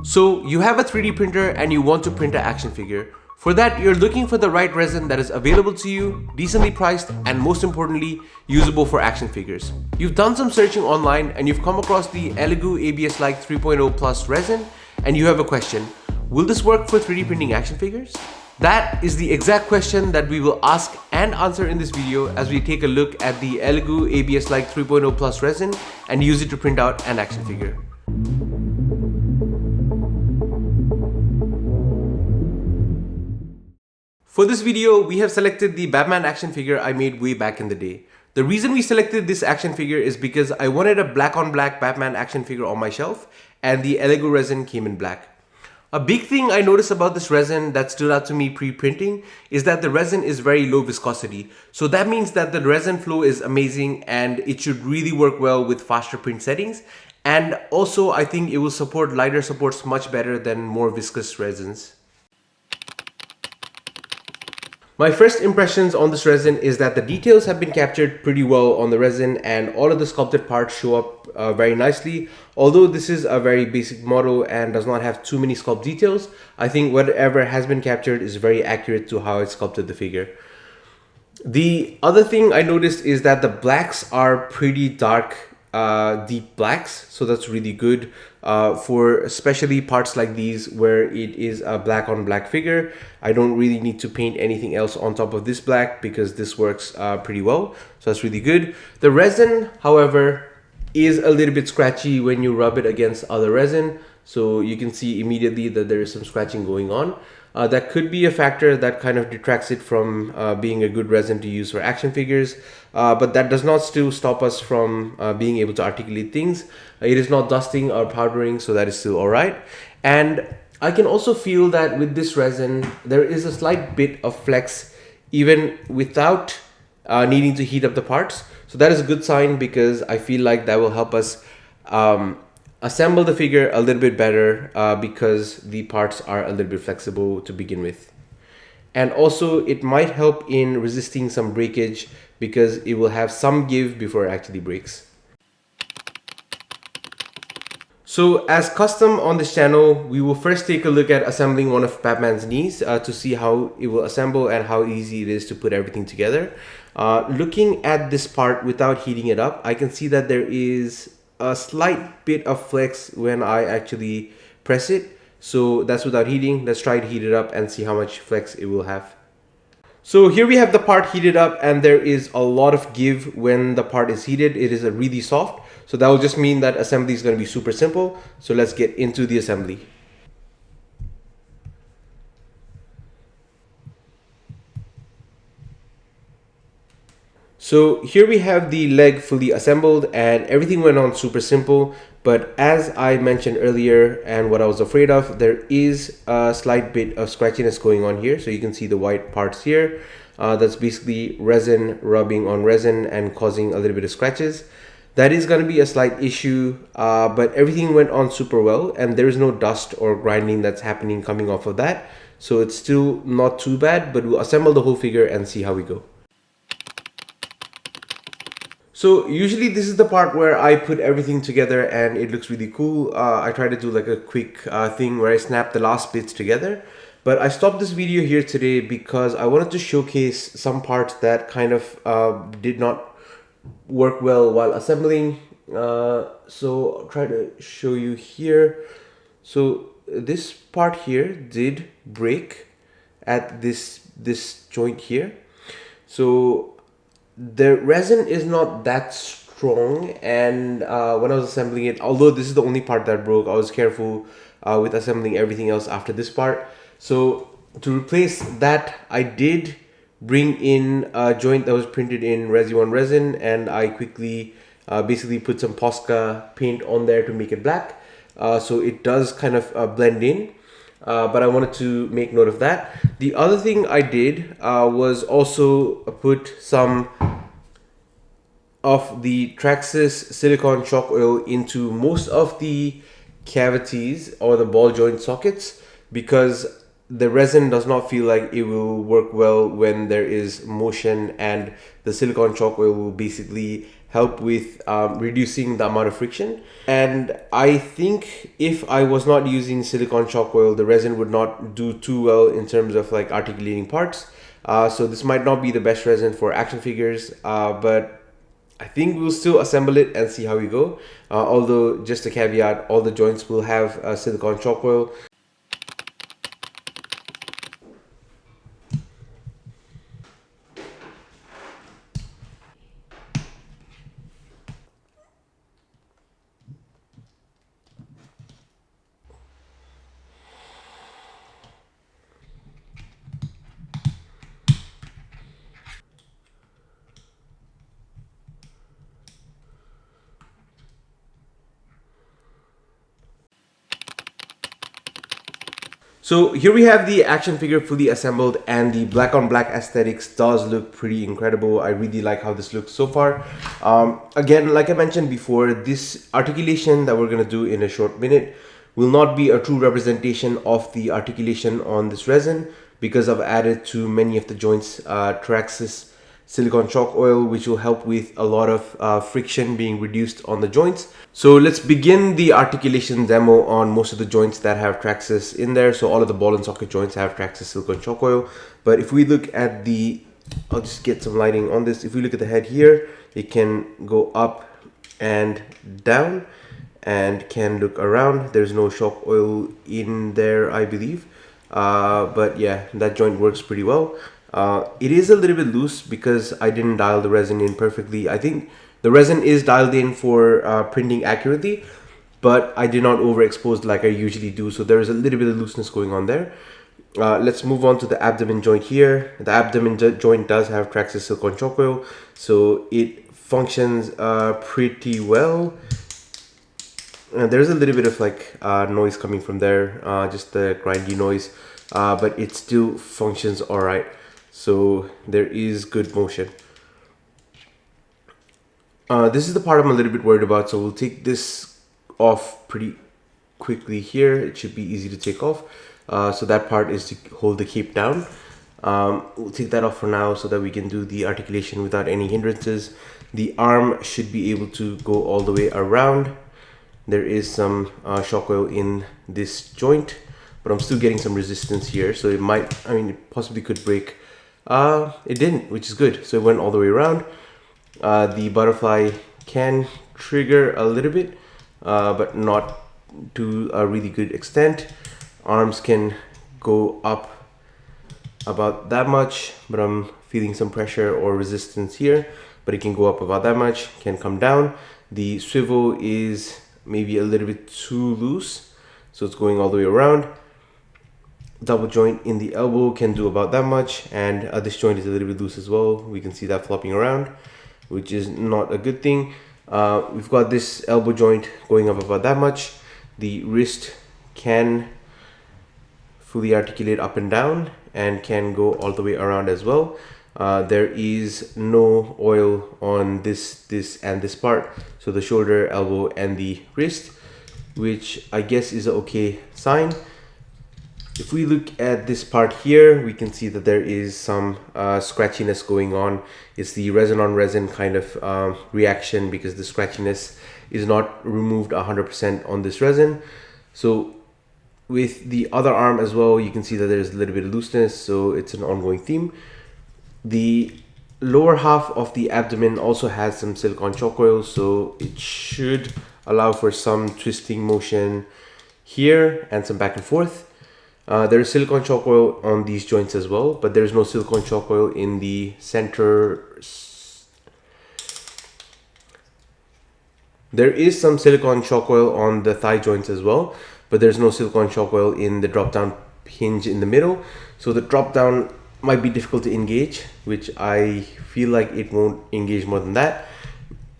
So you have a 3D printer and you want to print an action figure. For that, you're looking for the right resin that is available to you, decently priced, and most importantly, usable for action figures. You've done some searching online and you've come across the Elegoo ABS Like 3.0 Plus resin, and you have a question: will this work for 3D printing action figures? That is the exact question that we will ask and answer in this video as we take a look at the Elegoo ABS Like 3.0 Plus resin and use it to print out an action figure. For this video, we have selected the Batman action figure I made way back in the day. The reason we selected this action figure is because I wanted a black on black Batman action figure on my shelf, and the Elegoo resin came in black. A big thing I noticed about this resin that stood out to me pre-printing is that the resin is very low viscosity. So that means that the resin flow is amazing and it should really work well with faster print settings. And also I think it will support lighter supports much better than more viscous resins. My first impressions on this resin is that the details have been captured pretty well on the resin and all of the sculpted parts show up very nicely. Although this is a very basic model and does not have too many sculpt details, I think whatever has been captured is very accurate to how I sculpted the figure. The other thing I noticed is that the blacks are pretty dark, deep blacks, so that's really good for especially parts like these where it is a black on black figure. I don't really need to paint anything else on top of this black because this works pretty well, so that's really good. The resin, however, is a little bit scratchy when you rub it against other resin, so you can see immediately that there is some scratching going on. That could be a factor that kind of detracts it from being a good resin to use for action figures, but that does not still stop us from being able to articulate things. It is not dusting or powdering, so that is still alright. And I can also feel that with this resin, there is a slight bit of flex even without needing to heat up the parts. So that is a good sign because I feel like that will help us assemble the figure a little bit better because the parts are a little bit flexible to begin with. And also it might help in resisting some breakage because it will have some give before it actually breaks. So as custom on this channel, we will first take a look at assembling one of Batman's knees to see how it will assemble and how easy it is to put everything together. Looking at this part without heating it up, I can see that there is a slight bit of flex when I actually press it. So that's without heating. Let's try to heat it up and see how much flex it will have. So here we have the part heated up and there is a lot of give when the part is heated. It is really soft. So that will just mean that assembly is going to be super simple. So let's get into the assembly. So here we have the leg fully assembled and everything went on super simple. But as I mentioned earlier and what I was afraid of, there is a slight bit of scratchiness going on here. So you can see the white parts here. That's basically resin rubbing on resin and causing a little bit of scratches. That is going to be a slight issue, but everything went on super well and there is no dust or grinding that's happening coming off of that. So it's still not too bad, but we'll assemble the whole figure and see how we go. So usually this is the part where I put everything together and it looks really cool. I try to do like a quick thing where I snap the last bits together. But I stopped this video here today because I wanted to showcase some parts that kind of did not work well while assembling. So I'll try to show you here. So this part here did break at this joint here. So the resin is not that strong, and when I was assembling it, although this is the only part that broke, I was careful with assembling everything else after this part. So to replace that, I did bring in a joint that was printed in Resi 1 resin, and I quickly basically put some Posca paint on there to make it black. So it does kind of blend in. But I wanted to make note of that. The other thing I did was also put some of the Traxxas silicone chalk oil into most of the cavities or the ball joint sockets because the resin does not feel like it will work well when there is motion, and the silicone chalk oil will basically help with reducing the amount of friction. And I think if I was not using silicone chalk oil, the resin would not do too well in terms of like articulating parts. So this might not be the best resin for action figures, but I think we'll still assemble it and see how we go. Although, just a caveat, all the joints will have silicone chalk oil. So here we have the action figure fully assembled, and the black on black aesthetics does look pretty incredible. I really like how this looks so far. Again, like I mentioned before, this articulation that we're going to do in a short minute will not be a true representation of the articulation on this resin, because I've added to many of the joints Traxxas silicone chalk oil, which will help with a lot of friction being reduced on the joints. So let's begin the articulation demo on most of the joints that have Traxxas in there. So all of the ball and socket joints have Traxxas silicone chalk oil. But if we look at the, I'll just get some lighting on this. If we look at the head here, it can go up and down and can look around. There's no chalk oil in there, I believe. But yeah, that joint works pretty well. It is a little bit loose because I didn't dial the resin in perfectly. I think the resin is dialed in for printing accurately, but I did not overexpose like I usually do. So there is a little bit of looseness going on there. Let's move on to the abdomen joint here. The abdomen joint does have Traxxas silicone chalk oil, so it functions pretty well. There's a little bit of like noise coming from there, just the grindy noise, but it still functions all right. So there is good motion. This is the part I'm a little bit worried about, so we'll take this off pretty quickly here. It should be easy to take off. So that part is to hold the cape down. We'll take that off for now so that we can do the articulation without any hindrances. The arm should be able to go all the way around. There is some shock oil in this joint, but I'm still getting some resistance here, so it might, I mean, it possibly could break. It didn't, which is good. So it went all the way around. The butterfly can trigger a little bit, but not to a really good extent. Arms can go up about that much, but I'm feeling some pressure or resistance here, but it can go up about that much, can come down. The swivel is maybe a little bit too loose, so it's going all the way around. Double joint in the elbow can do about that much, and this joint is a little bit loose as well. We can see that flopping around, which is not a good thing. We've got this elbow joint going up about that much. The wrist can fully articulate up and down and can go all the way around as well. There is no oil on this and this part, so the shoulder, elbow, and the wrist, which I guess is an okay sign. If we look at this part here, we can see that there is some scratchiness going on. It's the resin on resin kind of reaction, because the scratchiness is not removed 100% on this resin. So with the other arm as well, you can see that there's a little bit of looseness, so it's an ongoing theme. The lower half of the abdomen also has some silicone chalk oil, so it should allow for some twisting motion here and some back and forth. There is silicone chalk oil on these joints as well, but there's no silicone chalk oil in the center. There is some silicone chalk oil on the thigh joints as well, but there's no silicone chalk oil in the drop down hinge in the middle. So the drop down might be difficult to engage, which I feel like it won't engage more than that.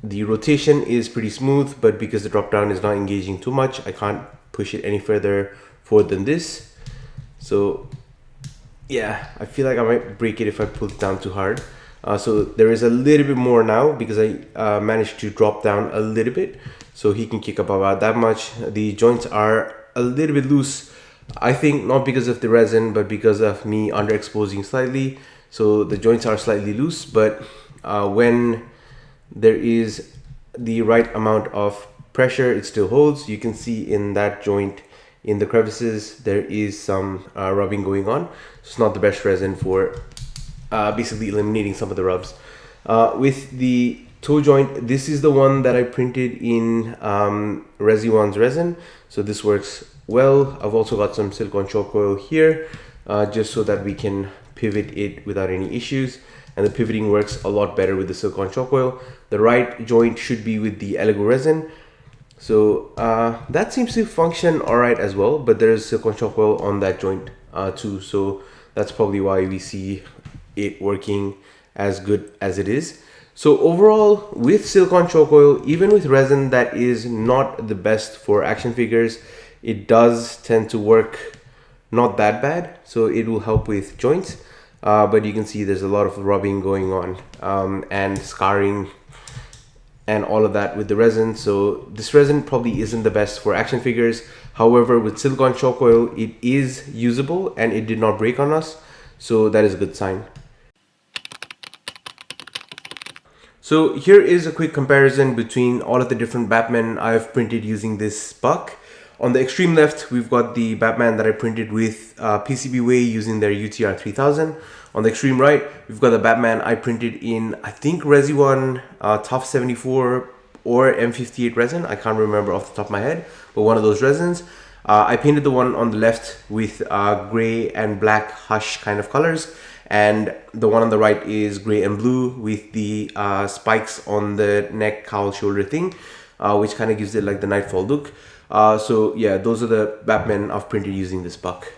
The rotation is pretty smooth, but because the drop down is not engaging too much, I can't push it any further forward than this. So yeah, I feel like I might break it if I pull it down too hard. So there is a little bit more now because I managed to drop down a little bit, so he can kick up about that much. The joints are a little bit loose, I think, not because of the resin, but because of me underexposing slightly. So the joints are slightly loose, but when there is the right amount of pressure. It still holds. You can see in that joint, in the crevices, there is some rubbing going on. It's not the best resin for basically eliminating some of the rubs. With the toe joint, this is the one that I printed in Resi1's resin, so this works well. I've also got some silicone chalk oil here, just so that we can pivot it without any issues, and the pivoting works a lot better with the silicone chalk oil. The right joint should be with the Elegoo resin, so that seems to function alright as well, but there is silicone chalk oil on that joint too, so that's probably why we see it working as good as it is. So overall, with silicone chalk oil, even with resin that is not the best for action figures, it does tend to work not that bad, so it will help with joints. But you can see there's a lot of rubbing going on and scarring and all of that with the resin. So this resin probably isn't the best for action figures. However, with silicone chalk oil, it is usable and it did not break on us, so that is a good sign. So here is a quick comparison between all of the different Batman I've printed using this buck. On the extreme left, we've got the Batman that I printed with PCBWay using their UTR 3000. On the extreme right, we've got the Batman I printed in, I think, Resi1 TOF 74 or M58 resin. I can't remember off the top of my head, but one of those resins. I painted the one on the left with gray and black hush kind of colors, and the one on the right is gray and blue with the spikes on the neck, cowl, shoulder thing, which kind of gives it like the Nightfall look. So yeah, those are the Batman I've printed using this buck.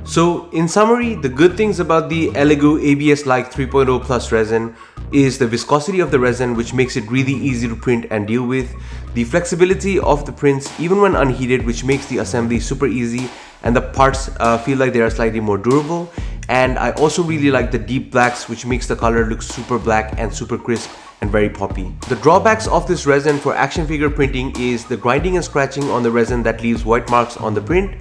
So in summary, the good things about the Elegoo ABS Like 3.0 Plus resin is the viscosity of the resin, which makes it really easy to print and deal with, the flexibility of the prints even when unheated, which makes the assembly super easy, and the parts feel like they are slightly more durable. And I also really like the deep blacks, which makes the color look super black and super crisp and very poppy. The drawbacks of this resin for action figure printing is the grinding and scratching on the resin that leaves white marks on the print,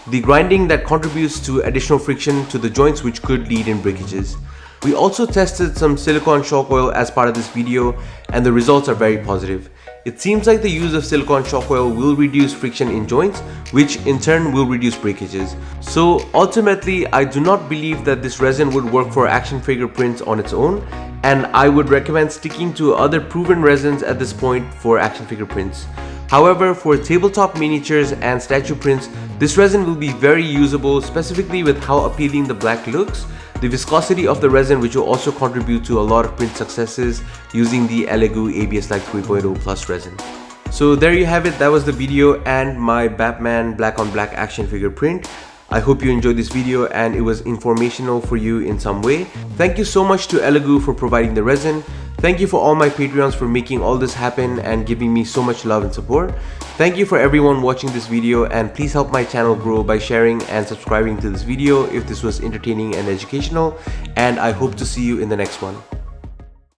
the grinding that contributes to additional friction to the joints, which could lead in breakages. We also tested some silicone chalk oil as part of this video, and the results are very positive. It seems like the use of silicone chalk oil will reduce friction in joints, which in turn will reduce breakages. So ultimately, I do not believe that this resin would work for action figure prints on its own, and I would recommend sticking to other proven resins at this point for action figure prints. However, for tabletop miniatures and statue prints, this resin will be very usable, specifically with how appealing the black looks, the viscosity of the resin, which will also contribute to a lot of print successes using the Elegoo ABS Like 3.0 Plus resin. So there you have it, that was the video and my Batman black on black action figure print. I hope you enjoyed this video and it was informational for you in some way. Thank you so much to Elegoo for providing the resin. Thank you for all my Patreons for making all this happen and giving me so much love and support. Thank you for everyone watching this video, and please help my channel grow by sharing and subscribing to this video if this was entertaining and educational, and I hope to see you in the next one.